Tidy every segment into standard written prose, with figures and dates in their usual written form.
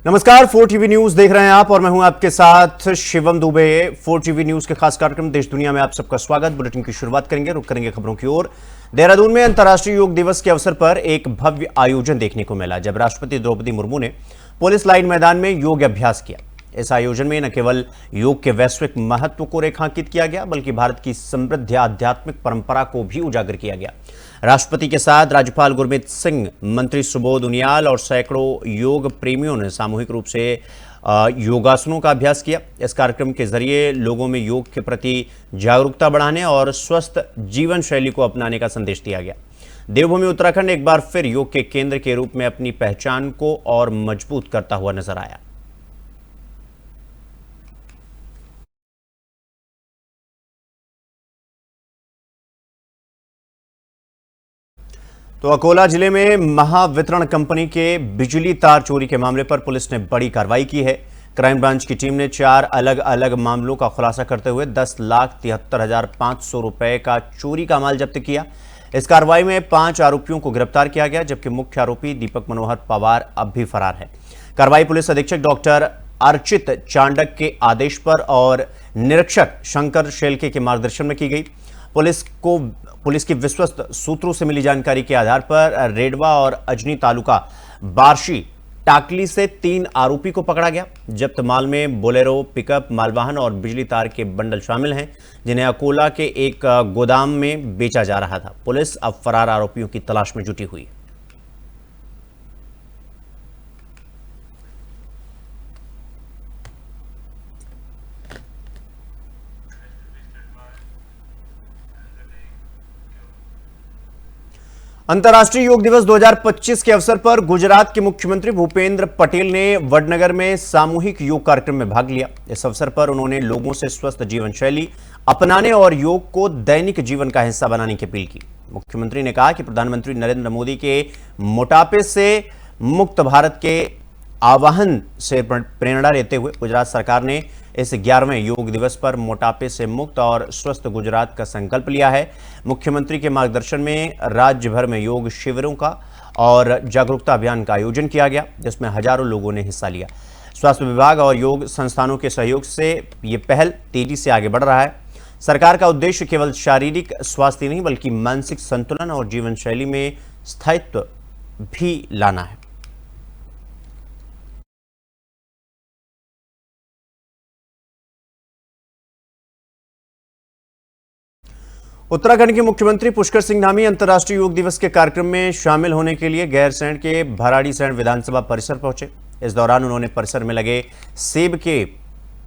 नमस्कार, 4 TV news देख रहे हैं आप और मैं हूं आपके साथ शिवम दुबे। 4 टीवी न्यूज के खास कार्यक्रम देश दुनिया में आप सबका स्वागत। बुलेटिन की शुरुआत करेंगे, रुक करेंगे खबरों की ओर। देहरादून में अंतर्राष्ट्रीय योग दिवस के अवसर पर एक भव्य आयोजन देखने को मिला, जब राष्ट्रपति द्रौपदी मुर्मू ने पुलिस लाइन मैदान में योग अभ्यास किया। इस आयोजन में न केवल योग के वैश्विक महत्व को रेखांकित किया गया, बल्कि भारत की समृद्ध आध्यात्मिक परंपरा को भी उजागर किया गया। राष्ट्रपति के साथ राज्यपाल गुरमीत सिंह, मंत्री सुबोध उनियाल और सैकड़ों योग प्रेमियों ने सामूहिक रूप से योगासनों का अभ्यास किया। इस कार्यक्रम के जरिए लोगों में योग के प्रति जागरूकता बढ़ाने और स्वस्थ जीवन शैली को अपनाने का संदेश दिया गया। देवभूमि उत्तराखंड एक बार फिर योग के केंद्र के रूप में अपनी पहचान को और मजबूत करता हुआ नजर आया। तो अकोला जिले में महावितरण कंपनी के बिजली तार चोरी के मामले पर पुलिस ने बड़ी कार्रवाई की है। क्राइम ब्रांच की टीम ने 4 अलग अलग मामलों का खुलासा करते हुए 10,73,500 रुपए का चोरी का माल जब्त किया। इस कार्रवाई में 5 आरोपियों को गिरफ्तार किया गया, जबकि मुख्य आरोपी दीपक मनोहर पवार अब भी फरार है। कार्रवाई पुलिस अधीक्षक डॉक्टर अर्चित चांडक के आदेश पर और निरीक्षक शंकर शेलके के मार्गदर्शन में की गई। पुलिस की विश्वस्त सूत्रों से मिली जानकारी के आधार पर रेडवा और अजनी तालुका बार्शी टाकली से 3 आरोपी को पकड़ा गया। जब्त माल में बोलेरो, पिकअप, मालवाहन और बिजली तार के बंडल शामिल हैं, जिन्हें अकोला के एक गोदाम में बेचा जा रहा था। पुलिस अब फरार आरोपियों की तलाश में जुटी हुई है। अंतर्राष्ट्रीय योग दिवस 2025 के अवसर पर गुजरात के मुख्यमंत्री भूपेंद्र पटेल ने वडनगर में सामूहिक योग कार्यक्रम में भाग लिया। इस अवसर पर उन्होंने लोगों से स्वस्थ जीवन शैली अपनाने और योग को दैनिक जीवन का हिस्सा बनाने की अपील की। मुख्यमंत्री ने कहा कि प्रधानमंत्री नरेंद्र मोदी के मोटापे से मुक्त भारत के आह्वान से प्रेरणा लेते हुए गुजरात सरकार ने इस 11वें योग दिवस पर मोटापे से मुक्त और स्वस्थ गुजरात का संकल्प लिया है। मुख्यमंत्री के मार्गदर्शन में राज्य भर में योग शिविरों का और जागरूकता अभियान का आयोजन किया गया, जिसमें हजारों लोगों ने हिस्सा लिया। स्वास्थ्य विभाग और योग संस्थानों के सहयोग से ये पहल तेजी से आगे बढ़ रहा है। सरकार का उद्देश्य केवल शारीरिक स्वास्थ्य नहीं, बल्कि मानसिक संतुलन और जीवन शैली में स्थायित्व भी लाना है। उत्तराखंड के मुख्यमंत्री पुष्कर सिंह धामी अंतर्राष्ट्रीय योग दिवस के कार्यक्रम में शामिल होने के लिए गैरसैंण के भराड़ीसैंण विधानसभा परिसर पहुंचे। इस दौरान उन्होंने परिसर में लगे सेब के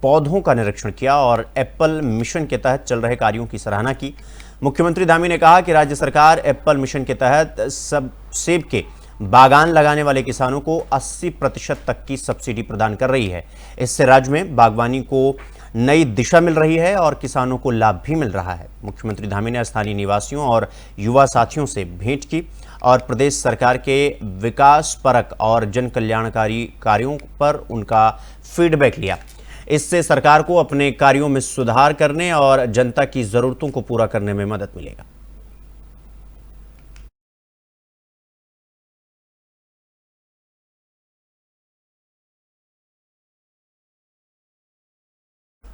पौधों का निरीक्षण किया और एप्पल मिशन के तहत चल रहे कार्यों की सराहना की। मुख्यमंत्री धामी ने कहा कि राज्य सरकार एप्पल मिशन के तहत सब सेब के बागान लगाने वाले किसानों को 80% तक की सब्सिडी प्रदान कर रही है। इससे राज्य में बागवानी को नई दिशा मिल रही है और किसानों को लाभ भी मिल रहा है। मुख्यमंत्री धामी ने स्थानीय निवासियों और युवा साथियों से भेंट की और प्रदेश सरकार के विकास परक और जन कल्याणकारी कार्यों पर उनका फीडबैक लिया। इससे सरकार को अपने कार्यों में सुधार करने और जनता की जरूरतों को पूरा करने में मदद मिलेगा।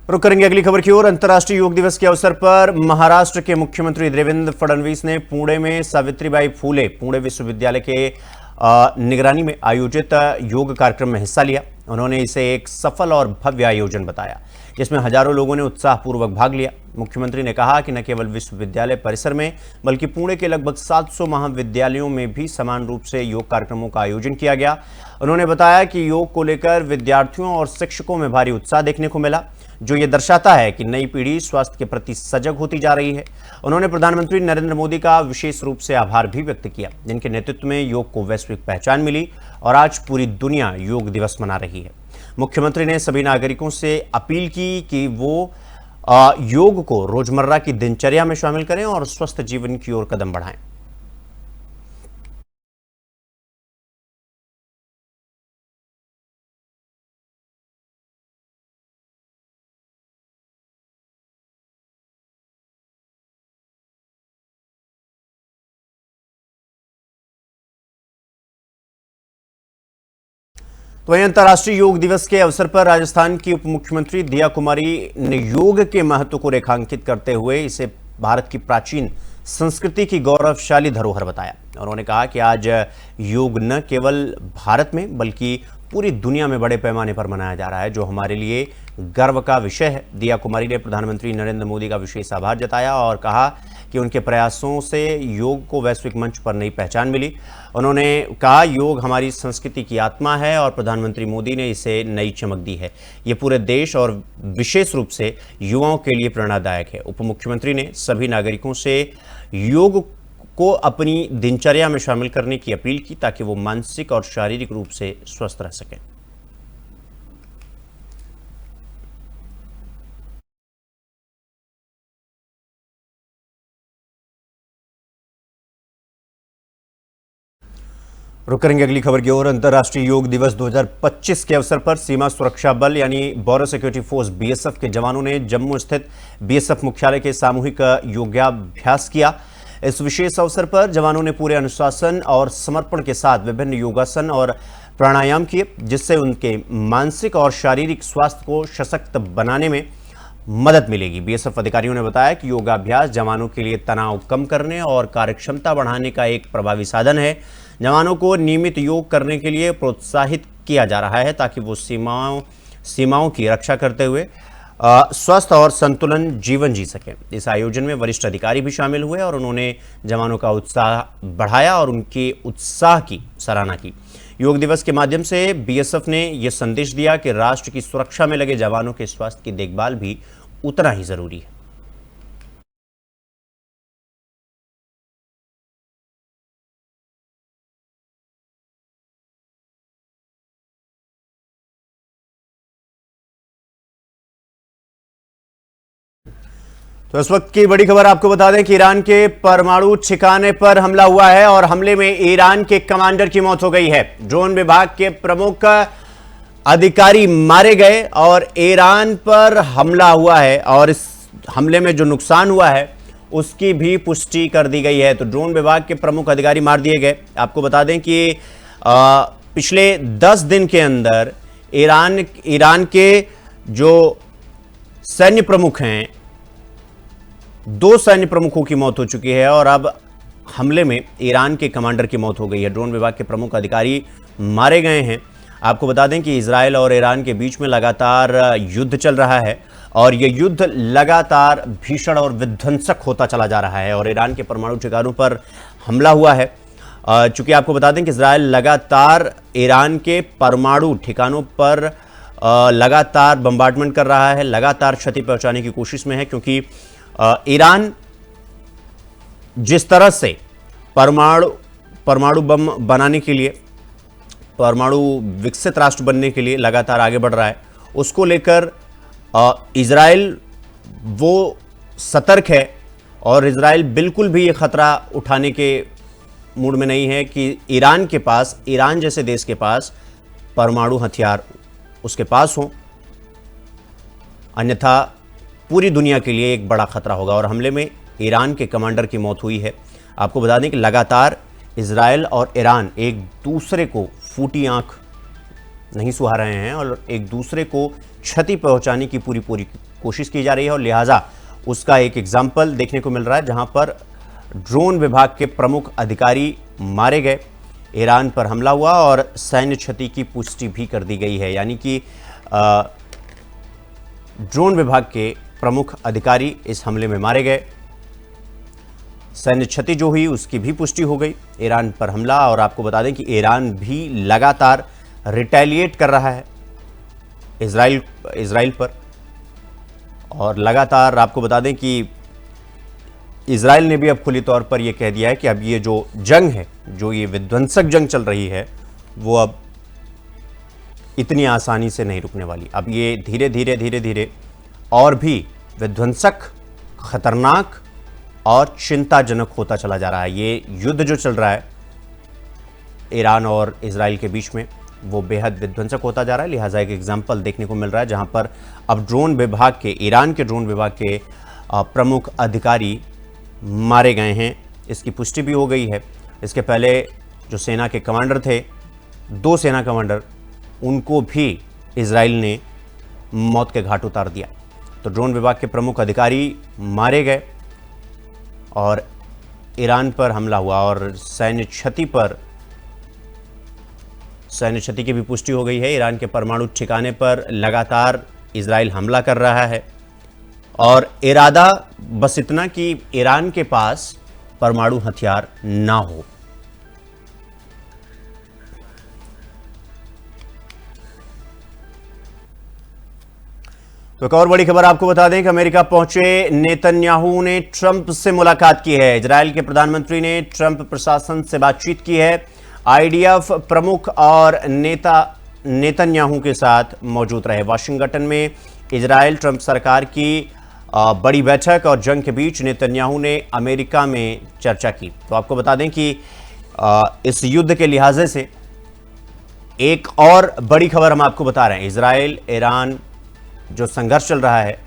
रुक करेंगे अगली खबर की ओर। अंतर्राष्ट्रीय योग दिवस के अवसर पर महाराष्ट्र के मुख्यमंत्री देवेंद्र फडणवीस ने पुणे में सावित्रीबाई फूले पुणे विश्वविद्यालय के निगरानी में आयोजित योग कार्यक्रम में हिस्सा लिया। उन्होंने इसे एक सफल और भव्य आयोजन बताया, जिसमें हजारों लोगों ने उत्साहपूर्वक भाग लिया। मुख्यमंत्री ने कहा कि न केवल विश्वविद्यालय परिसर में, बल्कि पुणे के लगभग 700 महाविद्यालयों में भी समान रूप से योग कार्यक्रमों का आयोजन किया गया। उन्होंने बताया कि योग को लेकर विद्यार्थियों और शिक्षकों में भारी उत्साह देखने को मिला, जो ये दर्शाता है कि नई पीढ़ी स्वास्थ्य के प्रति सजग होती जा रही है। उन्होंने प्रधानमंत्री नरेंद्र मोदी का विशेष रूप से आभार भी व्यक्त किया, जिनके नेतृत्व में योग को वैश्विक पहचान मिली और आज पूरी दुनिया योग दिवस मना रही है। मुख्यमंत्री ने सभी नागरिकों से अपील की कि वो योग को रोजमर्रा की दिनचर्या में शामिल करें और स्वस्थ जीवन की ओर कदम बढ़ाएं। तो वहीं अंतर्राष्ट्रीय योग दिवस के अवसर पर राजस्थान की उप मुख्यमंत्री दिया कुमारी ने योग के महत्व को रेखांकित करते हुए इसे भारत की प्राचीन संस्कृति की गौरवशाली धरोहर बताया। उन्होंने कहा कि आज योग न केवल भारत में बल्कि पूरी दुनिया में बड़े पैमाने पर मनाया जा रहा है, जो हमारे लिए गर्व का विषय है। दिया कुमारी ने प्रधानमंत्री नरेंद्र मोदी का विशेष आभार जताया और कहा कि उनके प्रयासों से योग को वैश्विक मंच पर नई पहचान मिली। उन्होंने कहा योग हमारी संस्कृति की आत्मा है और प्रधानमंत्री मोदी ने इसे नई चमक दी है। ये पूरे देश और विशेष रूप से युवाओं के लिए प्रेरणादायक है। उप मुख्यमंत्री ने सभी नागरिकों से योग को अपनी दिनचर्या में शामिल करने की अपील की ताकि वो मानसिक और शारीरिक रूप से स्वस्थ रह सकें। रुक करेंगे अगली खबर की ओर। अंतर्राष्ट्रीय योग दिवस 2025 के अवसर पर सीमा सुरक्षा बल यानी बॉर्डर सिक्योरिटी फोर्स बीएसएफ के जवानों ने जम्मू स्थित बीएसएफ मुख्यालय के सामूहिक योगाभ्यास किया। इस विशेष अवसर पर जवानों ने पूरे अनुशासन और समर्पण के साथ विभिन्न योगासन और प्राणायाम किए, जिससे उनके मानसिक और शारीरिक स्वास्थ्य को सशक्त बनाने में मदद मिलेगी। बीएसएफ अधिकारियों ने बताया कि योगाभ्यास जवानों के लिए तनाव कम करने और कार्यक्षमता बढ़ाने का एक प्रभावी साधन है। जवानों को नियमित योग करने के लिए प्रोत्साहित किया जा रहा है ताकि वो सीमाओं की रक्षा करते हुए स्वस्थ और संतुलन जीवन जी सकें। इस आयोजन में वरिष्ठ अधिकारी भी शामिल हुए और उन्होंने जवानों का उत्साह बढ़ाया और उनके उत्साह की सराहना की। योग दिवस के माध्यम से बीएसएफ ने यह संदेश दिया कि राष्ट्र की सुरक्षा में लगे जवानों के स्वास्थ्य की देखभाल भी उतना ही जरूरी है। तो इस वक्त की बड़ी खबर आपको बता दें कि ईरान के परमाणु ठिकाने पर हमला हुआ है और हमले में ईरान के कमांडर की मौत हो गई है। ड्रोन विभाग के प्रमुख अधिकारी मारे गए और ईरान पर हमला हुआ है और इस हमले में जो नुकसान हुआ है उसकी भी पुष्टि कर दी गई है। तो ड्रोन विभाग के प्रमुख अधिकारी मार दिए गए। आपको बता दें कि पिछले 10 दिन के अंदर ईरान के जो सैन्य प्रमुख हैं, 2 सैन्य प्रमुखों की मौत हो चुकी है और अब हमले में ईरान के कमांडर की मौत हो गई है। ड्रोन विभाग के प्रमुख अधिकारी मारे गए हैं। आपको बता दें कि इजरायल और ईरान के बीच में लगातार युद्ध चल रहा है और यह युद्ध लगातार भीषण और विध्वंसक होता चला जा रहा है और ईरान के परमाणु ठिकानों पर हमला हुआ है। चूंकि आपको बता दें कि इजरायल लगातार ईरान के परमाणु ठिकानों पर लगातार बम्बार्डमेंट कर रहा है, लगातार क्षति पहुंचाने की कोशिश में है, क्योंकि ईरान जिस तरह से परमाणु बम बनाने के लिए, परमाणु विकसित राष्ट्र बनने के लिए लगातार आगे बढ़ रहा है, उसको लेकर इजराइल वो सतर्क है और इजराइल बिल्कुल भी ये खतरा उठाने के मूड में नहीं है कि ईरान जैसे देश के पास परमाणु हथियार उसके पास हो, अन्यथा पूरी दुनिया के लिए एक बड़ा खतरा होगा। और हमले में ईरान के कमांडर की मौत हुई है। आपको बता दें कि लगातार इजराइल और ईरान एक दूसरे को फूटी आंख नहीं सुहा रहे हैं और एक दूसरे को क्षति पहुंचाने की पूरी कोशिश की जा रही है और लिहाजा उसका एक एग्जाम्पल देखने को मिल रहा है, जहां पर ड्रोन विभाग के प्रमुख अधिकारी मारे गए, ईरान पर हमला हुआ और सैन्य क्षति की पुष्टि भी कर दी गई है। यानी कि ड्रोन विभाग के प्रमुख अधिकारी इस हमले में मारे गए, सैन्य क्षति जो हुई उसकी भी पुष्टि हो गई। ईरान पर हमला, और आपको बता दें कि ईरान भी लगातार रिटेलिएट कर रहा है इजराइल पर, और लगातार आपको बता दें कि इजराइल ने भी अब खुली तौर पर यह कह दिया है कि अब ये जो जंग है, जो ये विध्वंसक जंग चल रही है, वो अब इतनी आसानी से नहीं रुकने वाली। अब ये धीरे धीरे और भी विध्वंसक, खतरनाक और चिंताजनक होता चला जा रहा है। ये युद्ध जो चल रहा है ईरान और इजराइल के बीच में, वो बेहद विध्वंसक होता जा रहा है। लिहाजा एक एग्जाम्पल देखने को मिल रहा है जहां पर अब ईरान के ड्रोन विभाग के प्रमुख अधिकारी मारे गए हैं, इसकी पुष्टि भी हो गई है। इसके पहले जो सेना के कमांडर थे, 2 सेना कमांडर उनको भी इजराइल ने मौत के घाट उतार दिया। तो ड्रोन विभाग के प्रमुख अधिकारी मारे गए और ईरान पर हमला हुआ और सैन्य क्षति की भी पुष्टि हो गई है। ईरान के परमाणु ठिकाने पर लगातार इजराइल हमला कर रहा है और इरादा बस इतना कि ईरान के पास परमाणु हथियार ना हो। तो एक और बड़ी खबर आपको बता दें कि अमेरिका पहुंचे नेतन्याहू ने ट्रंप से मुलाकात की है। इजराइल के प्रधानमंत्री ने ट्रंप प्रशासन से बातचीत की है। आईडीएफ प्रमुख और नेता नेतन्याहू के साथ मौजूद रहे। वाशिंगटन में इजराइल ट्रंप सरकार की बड़ी बैठक और जंग के बीच नेतन्याहू ने अमेरिका में चर्चा की। तो आपको बता दें कि इस युद्ध के लिहाजे से एक और बड़ी खबर हम आपको बता रहे हैं। इजराइल ईरान जो संघर्ष चल रहा है,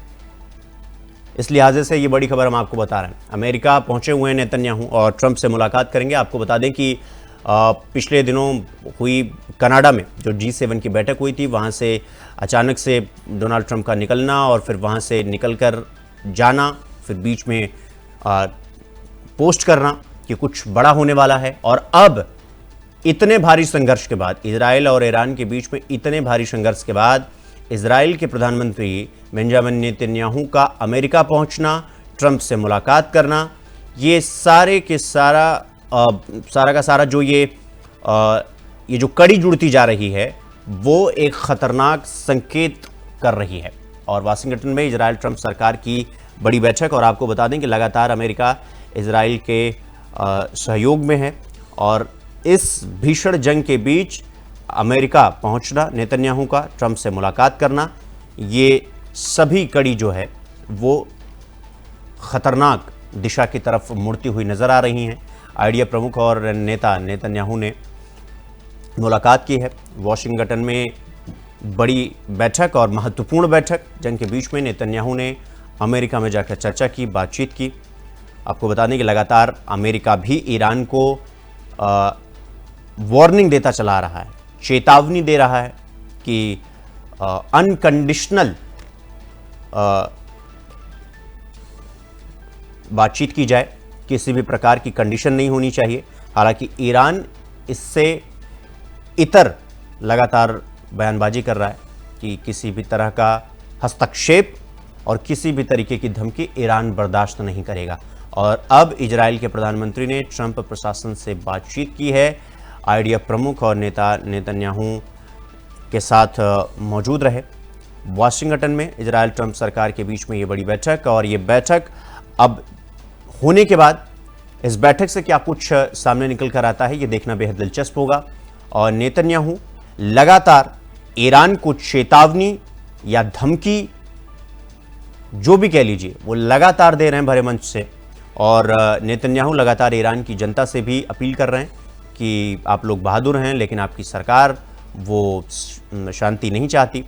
इस लिहाजे से ये बड़ी खबर हम आपको बता रहे हैं। अमेरिका पहुंचे हुए हैं नेतन्याहू और ट्रंप से मुलाकात करेंगे। आपको बता दें कि पिछले दिनों हुई कनाडा में जो G7 की बैठक हुई थी, वहाँ से अचानक से डोनाल्ड ट्रंप का निकलना और फिर वहाँ से निकलकर जाना, फिर बीच में पोस्ट करना कि कुछ बड़ा होने वाला है। और अब इतने भारी संघर्ष के बाद, इजराइल और ईरान के बीच में इतने भारी संघर्ष के बाद, इजराइल के प्रधानमंत्री बेंजामिन नेतन्याहू का अमेरिका पहुंचना, ट्रंप से मुलाकात करना, ये सारे के सारा का सारा जो ये जो कड़ी जुड़ती जा रही है वो एक खतरनाक संकेत कर रही है। और वाशिंगटन में इजराइल ट्रंप सरकार की बड़ी बैठक, और आपको बता दें कि लगातार अमेरिका इजराइल के सहयोग में है और इस भीषण जंग के बीच अमेरिका पहुंचना, नेतन्याहू का ट्रंप से मुलाकात करना, ये सभी कड़ी जो है वो खतरनाक दिशा की तरफ मुड़ती हुई नजर आ रही हैं। आईडीएफ प्रमुख और नेता नेतन्याहू ने मुलाकात की है। वॉशिंगटन में बड़ी बैठक और महत्वपूर्ण बैठक जंग के बीच में नेतन्याहू ने अमेरिका में जाकर चर्चा की, बातचीत की। आपको बता दें कि लगातार अमेरिका भी ईरान को वार्निंग देता चला रहा है, चेतावनी दे रहा है कि अनकंडीशनल बातचीत की जाए, किसी भी प्रकार की कंडीशन नहीं होनी चाहिए। हालांकि ईरान इससे इतर लगातार बयानबाजी कर रहा है कि किसी भी तरह का हस्तक्षेप और किसी भी तरीके की धमकी ईरान बर्दाश्त नहीं करेगा। और अब इजराइल के प्रधानमंत्री ने ट्रंप प्रशासन से बातचीत की है। आईडीएफ प्रमुख और नेता नेतन्याहू के साथ मौजूद रहे। वाशिंगटन में इजराइल ट्रंप सरकार के बीच में ये बड़ी बैठक, और ये बैठक अब होने के बाद इस बैठक से क्या कुछ सामने निकल कर आता है, ये देखना बेहद दिलचस्प होगा। और नेतन्याहू लगातार ईरान को चेतावनी या धमकी, जो भी कह लीजिए, वो लगातार दे रहे हैं भरे मंच से। और नेतन्याहू लगातार ईरान की जनता से भी अपील कर रहे हैं कि आप लोग बहादुर हैं, लेकिन आपकी सरकार वो शांति नहीं चाहती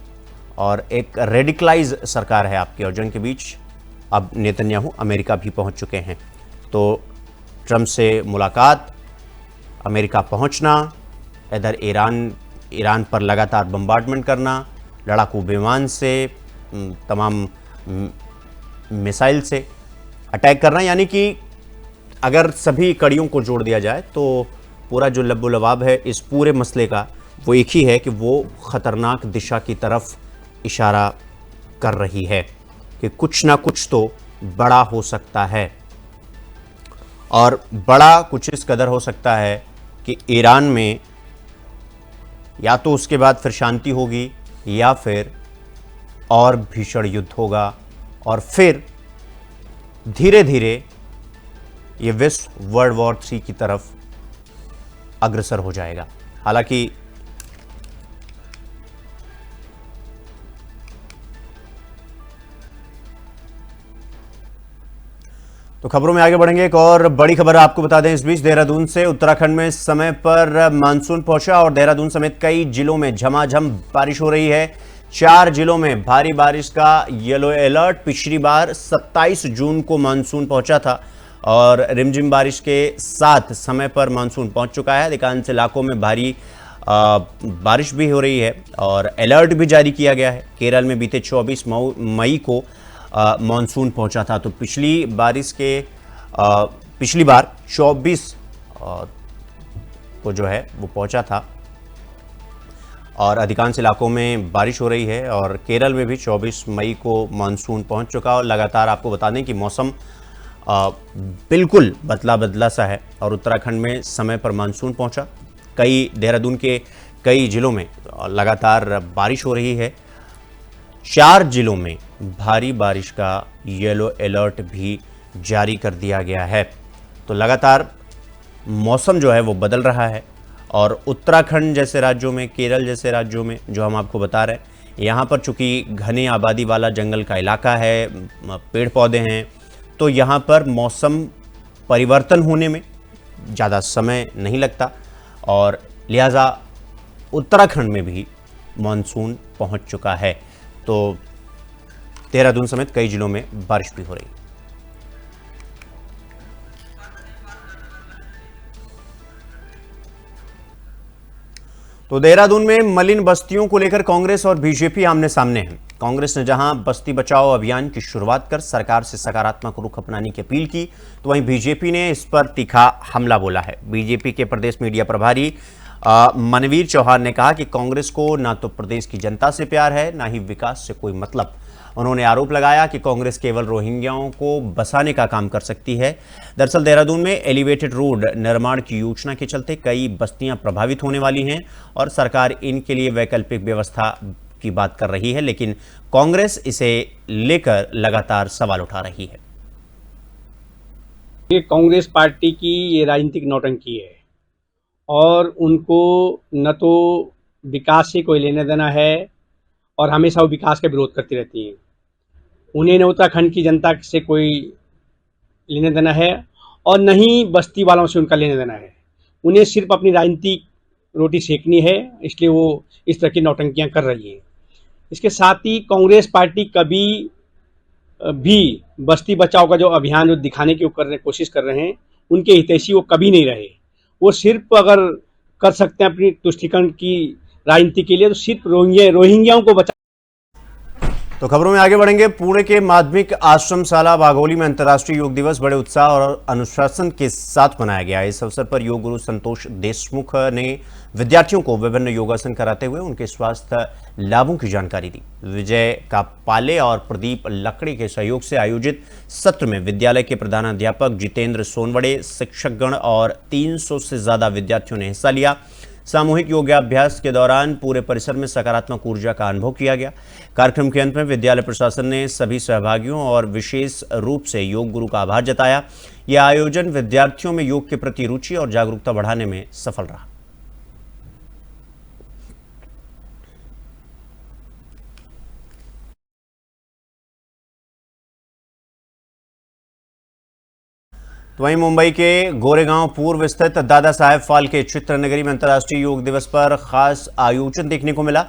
और एक रेडिकलाइज सरकार है आपकी। और जंग के बीच अब नेतन्याहू अमेरिका भी पहुंच चुके हैं। तो ट्रंप से मुलाकात, अमेरिका पहुंचना, इधर ईरान पर लगातार बम्बार्डमेंट करना, लड़ाकू विमान से, तमाम मिसाइल से अटैक करना, यानी कि अगर सभी कड़ियों को जोड़ दिया जाए तो पूरा जो लब्बो लबाब है इस पूरे मसले का वो एक ही है कि वो खतरनाक दिशा की तरफ इशारा कर रही है कि कुछ ना कुछ तो बड़ा हो सकता है। और बड़ा कुछ इस कदर हो सकता है कि ईरान में या तो उसके बाद फिर शांति होगी या फिर और भीषण युद्ध होगा, और फिर धीरे धीरे ये विश्व वर्ल्ड वॉर 3 की तरफ अग्रसर हो जाएगा। हालांकि तो खबरों में आगे बढ़ेंगे। एक और बड़ी खबर आपको बता दें इस बीच, देहरादून से उत्तराखंड में समय पर मानसून पहुंचा और देहरादून समेत कई जिलों में झमाझम बारिश हो रही है। 4 जिलों में भारी बारिश का येलो अलर्ट। पिछली बार 27 जून को मानसून पहुंचा था और रिमझिम बारिश के साथ समय पर मानसून पहुंच चुका है। अधिकांश इलाकों में भारी बारिश भी हो रही है और अलर्ट भी जारी किया गया है। केरल में बीते 24 मई को मानसून पहुंचा था। तो पिछली बार 24 को जो है वो पहुंचा था और अधिकांश इलाकों में बारिश हो रही है और केरल में भी 24 मई को मानसून पहुंच चुका और लगातार आपको बता दें कि मौसम बिल्कुल बदला सा है और उत्तराखंड में समय पर मानसून पहुंचा। देहरादून के कई जिलों में लगातार बारिश हो रही है। 4 जिलों में भारी बारिश का येलो अलर्ट भी जारी कर दिया गया है। तो लगातार मौसम जो है वो बदल रहा है और उत्तराखंड जैसे राज्यों में, केरल जैसे राज्यों में जो हम आपको बता रहे हैं, यहाँ पर चूंकि घने आबादी वाला जंगल का इलाका है, पेड़ पौधे हैं, तो यहाँ पर मौसम परिवर्तन होने में ज़्यादा समय नहीं लगता और लिहाजा उत्तराखंड में भी मानसून पहुँच चुका है। तो देहरादून समेत कई जिलों में बारिश भी हो रही है। तो देहरादून में मलिन बस्तियों को लेकर कांग्रेस और बीजेपी आमने सामने हैं। कांग्रेस ने जहां बस्ती बचाओ अभियान की शुरुआत कर सरकार से सकारात्मक रुख अपनाने की अपील की, तो वहीं बीजेपी ने इस पर तीखा हमला बोला है। बीजेपी के प्रदेश मीडिया प्रभारी मनवीर चौहान ने कहा कि कांग्रेस को ना तो प्रदेश की जनता से प्यार है, ना ही विकास से कोई मतलब। उन्होंने आरोप लगाया कि कांग्रेस केवल रोहिंग्याओं को बसाने का काम कर सकती है। दरअसल देहरादून में एलिवेटेड रोड निर्माण की योजना के चलते कई बस्तियां प्रभावित होने वाली हैं और सरकार इनके लिए वैकल्पिक व्यवस्था की बात कर रही है, लेकिन कांग्रेस इसे लेकर लगातार सवाल उठा रही है। ये कांग्रेस पार्टी की ये राजनीतिक नौटंकी है और उनको न तो विकास से कोई लेना देना है और हमेशा वो विकास का विरोध करती रहती हैं। उन्हें न उत्तराखंड की जनता से कोई लेना देना है और न ही बस्ती वालों से उनका लेना देना है। उन्हें सिर्फ अपनी राजनीतिक रोटी सेकनी है, इसलिए वो इस तरह की नौटंकियां कर रही हैं। इसके साथ ही कांग्रेस पार्टी कभी भी बस्ती बचाओ का जो अभियान जो दिखाने की कोशिश कर रहे हैं, उनके हितैषी वो कभी नहीं रहे। वो सिर्फ अगर कर सकते हैं अपनी तुष्टीकरण की राजनीति के लिए, तो सिर्फ रोहिंग्याओं को बचा। तो खबरों में आगे बढ़ेंगे। पुणे के माध्यमिक आश्रमशाला बाघोली में अंतर्राष्ट्रीय योग दिवस बड़े उत्साह और अनुशासन के साथ मनाया गया। इस अवसर पर योग गुरु संतोष देशमुख ने विद्यार्थियों को विभिन्न योगासन कराते हुए उनके स्वास्थ्य लाभों की जानकारी दी। विजय कापाले और प्रदीप लकड़ी के सहयोग से आयोजित सत्र में विद्यालय के प्रधानाध्यापक जितेंद्र सोनवड़े, शिक्षकगण और 300 से ज्यादा विद्यार्थियों ने हिस्सा लिया। सामूहिक योगाभ्यास के दौरान पूरे परिसर में सकारात्मक ऊर्जा का अनुभव किया गया। कार्यक्रम के अंत में विद्यालय प्रशासन ने सभी सहभागियों और विशेष रूप से योग गुरु का आभार जताया। यह आयोजन विद्यार्थियों में योग के प्रति रुचि और जागरूकता बढ़ाने में सफल रहा। तो वहीं मुंबई के गोरेगांव पूर्व स्थित दादा साहेब फाल्के चित्र नगरी में अंतर्राष्ट्रीय योग दिवस पर खास आयोजन देखने को मिला।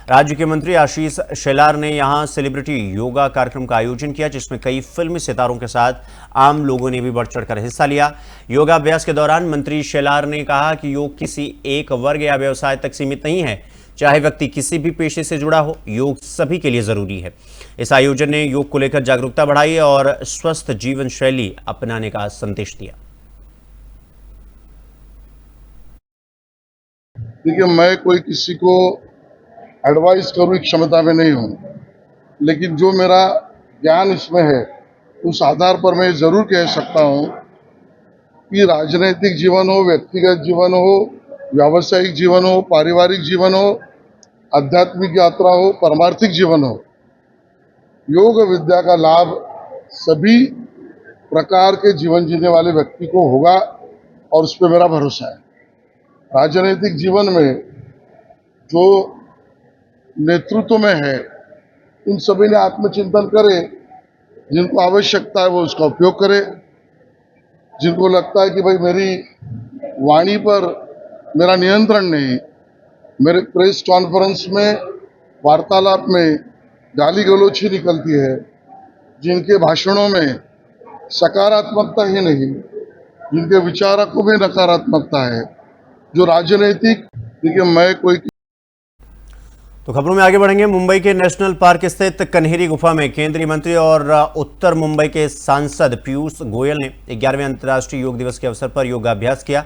राज्य के मंत्री आशीष शेलार ने यहां सेलिब्रिटी योगा कार्यक्रम का आयोजन किया, जिसमें कई फिल्मी सितारों के साथ आम लोगों ने भी बढ़ चढ़कर हिस्सा लिया। योगाभ्यास के दौरान मंत्री शेलार ने कहा कि योग किसी एक वर्ग या व्यवसाय तक सीमित नहीं है। चाहे व्यक्ति किसी भी पेशे से जुड़ा हो, योग सभी के लिए जरूरी है। इस आयोजन ने योग को लेकर जागरूकता बढ़ाई और स्वस्थ जीवन शैली अपनाने का संदेश दिया। देखिए, मैं कोई किसी को एडवाइस करूं की क्षमता में नहीं हूं, लेकिन जो मेरा ज्ञान इसमें है उस आधार पर मैं जरूर कह सकता हूं कि राजनीतिक जीवन हो, व्यक्तिगत जीवन हो, व्यावसायिक जीवन हो, पारिवारिक जीवन हो, आध्यात्मिक यात्रा हो, परमार्थिक जीवन हो, योग विद्या का लाभ सभी प्रकार के जीवन जीने वाले व्यक्ति को होगा और उस पर मेरा भरोसा है। राजनीतिक जीवन में जो नेतृत्व में है, उन सभी ने आत्मचिंतन करे। जिनको आवश्यकता है वो उसका उपयोग करे। जिनको लगता है कि भाई मेरी वाणी पर मेरा नियंत्रण नहीं, मेरे प्रेस कॉन्फ्रेंस में, वार्तालाप में गाली गलौच ही निकलती है, जिनके भाषणों में सकारात्मकता ही नहीं, जिनके विचारों को भी नकारात्मकता है, जो राजनीतिक देखिए मैं कोई तो खबरों में आगे बढ़ेंगे। मुंबई के नेशनल पार्क स्थित कन्हेरी गुफा में केंद्रीय मंत्री और उत्तर मुंबई के सांसद पीयूष गोयल ने 11वें अंतर्राष्ट्रीय योग दिवस के अवसर पर योगाभ्यास किया।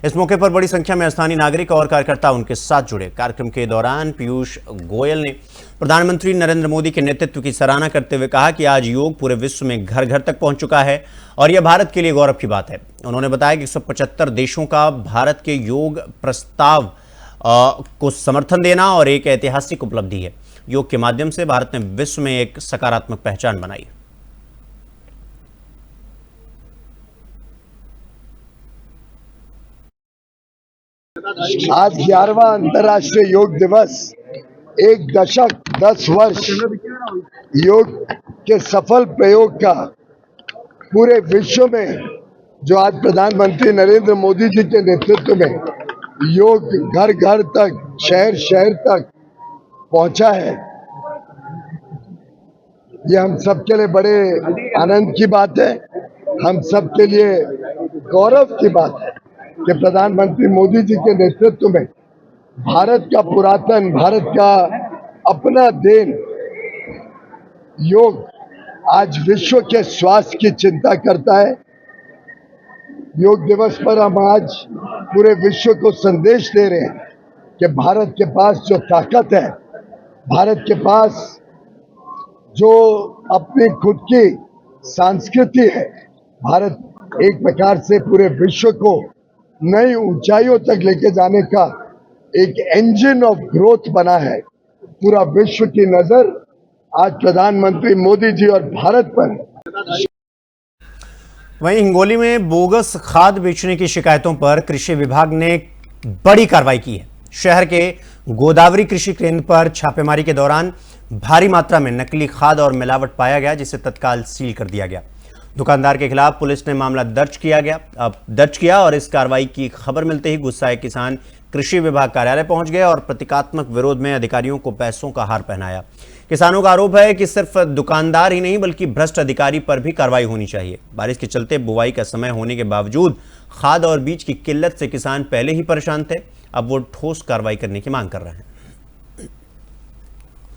इस मौके पर बड़ी संख्या में स्थानीय नागरिक और कार्यकर्ता उनके साथ जुड़े। कार्यक्रम के दौरान पीयूष गोयल ने प्रधानमंत्री नरेंद्र मोदी के नेतृत्व की सराहना करते हुए कहा कि आज योग पूरे विश्व में घर घर तक पहुंच चुका है और यह भारत के लिए गौरव की बात है। उन्होंने बताया कि 175 देशों का भारत के योग प्रस्ताव को समर्थन देना और एक ऐतिहासिक उपलब्धि है। योग के माध्यम से भारत ने विश्व में एक सकारात्मक पहचान बनाई। आज 11वां अंतर्राष्ट्रीय योग दिवस, एक दशक 10 वर्ष योग के सफल प्रयोग का पूरे विश्व में जो आज प्रधानमंत्री नरेंद्र मोदी जी के नेतृत्व में योग घर घर तक, शहर शहर तक पहुंचा है, ये हम सबके लिए बड़े आनंद की बात है। हम सबके लिए गौरव की बात है कि प्रधानमंत्री मोदी जी के नेतृत्व में भारत का पुरातन, भारत का अपना देन योग आज विश्व के स्वास्थ्य की चिंता करता है। योग दिवस पर हम आज पूरे विश्व को संदेश दे रहे हैं कि भारत के पास जो ताकत है, भारत के पास जो अपनी खुद की संस्कृति है, भारत एक प्रकार से पूरे विश्व को नई ऊंचाइयों तक लेके जाने का एक इंजन ऑफ ग्रोथ बना है। पूरा विश्व की नजर आज प्रधानमंत्री मोदी जी और भारत पर है। वहीं हिंगोली में बोगस खाद बेचने की शिकायतों पर कृषि विभाग ने बड़ी कार्रवाई की है। शहर के गोदावरी कृषि केंद्र पर छापेमारी के दौरान भारी मात्रा में नकली खाद और मिलावट पाया गया, जिसे तत्काल सील कर दिया गया। दुकानदार के खिलाफ पुलिस ने मामला दर्ज किया और इस कार्रवाई की खबर मिलते ही गुस्साए किसान कृषि विभाग कार्यालय पहुंच गए और प्रतीकात्मक विरोध में अधिकारियों को पैसों का हार पहनाया। किसानों का आरोप है कि सिर्फ दुकानदार ही नहीं बल्कि भ्रष्ट अधिकारी पर भी कार्रवाई होनी चाहिए। बारिश के चलते बुवाई का समय होने के बावजूद खाद और बीज की किल्लत से किसान पहले ही परेशान थे। अब वो ठोस कार्रवाई करने की मांग कर रहे हैं।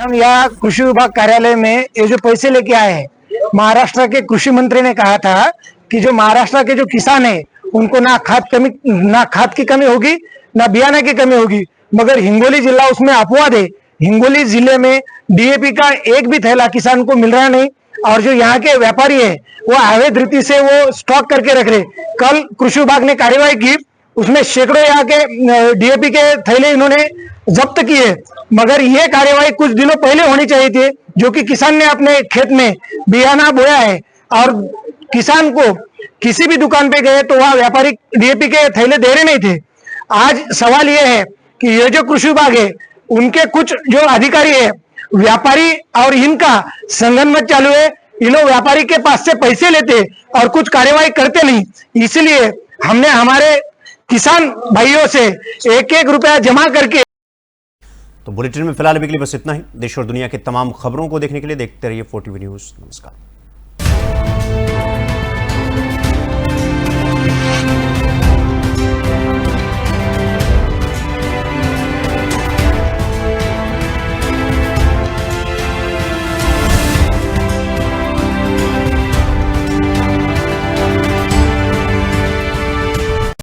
हम यहाँ कृषि विभाग कार्यालय में ये जो पैसे लेके आए हैं, महाराष्ट्र के कृषि मंत्री ने कहा था कि जो महाराष्ट्र के जो किसान है उनको ना खाद की कमी होगी, ना बियाने की कमी होगी, मगर हिंगोली जिला उसमें अपवाद है। हिंगोली जिले में डीएपी का एक भी थैला किसान को मिल रहा नहीं और जो यहाँ के व्यापारी है वो अवैध रीति से वो स्टॉक करके रख रहे। कल कृषि विभाग ने कार्रवाई की, उसमें सैकड़ों यहाँ के डीएपी के थैले इन्होंने जब्त किए, मगर ये कार्रवाई कुछ दिनों पहले होनी चाहिए थी। जो कि किसान ने अपने खेत में बियाना बोया है और किसान को किसी भी दुकान पे गए तो वहां व्यापारी डीएपी के थैले दे रहे नहीं थे। आज सवाल ये है कि ये जो कृषि विभाग है उनके कुछ जो अधिकारी है, व्यापारी और इनका संगनमत चालू है। ये लोग व्यापारी के पास से पैसे लेते और कुछ कार्यवाही करते नहीं। इसलिए हमने हमारे किसान भाइयों से एक एक रुपया जमा करके। तो बुलेटिन में फिलहाल अभी के लिए बस इतना ही। देश और दुनिया की तमाम खबरों को देखने के लिए देखते रहिए 4TV न्यूज़। नमस्कार।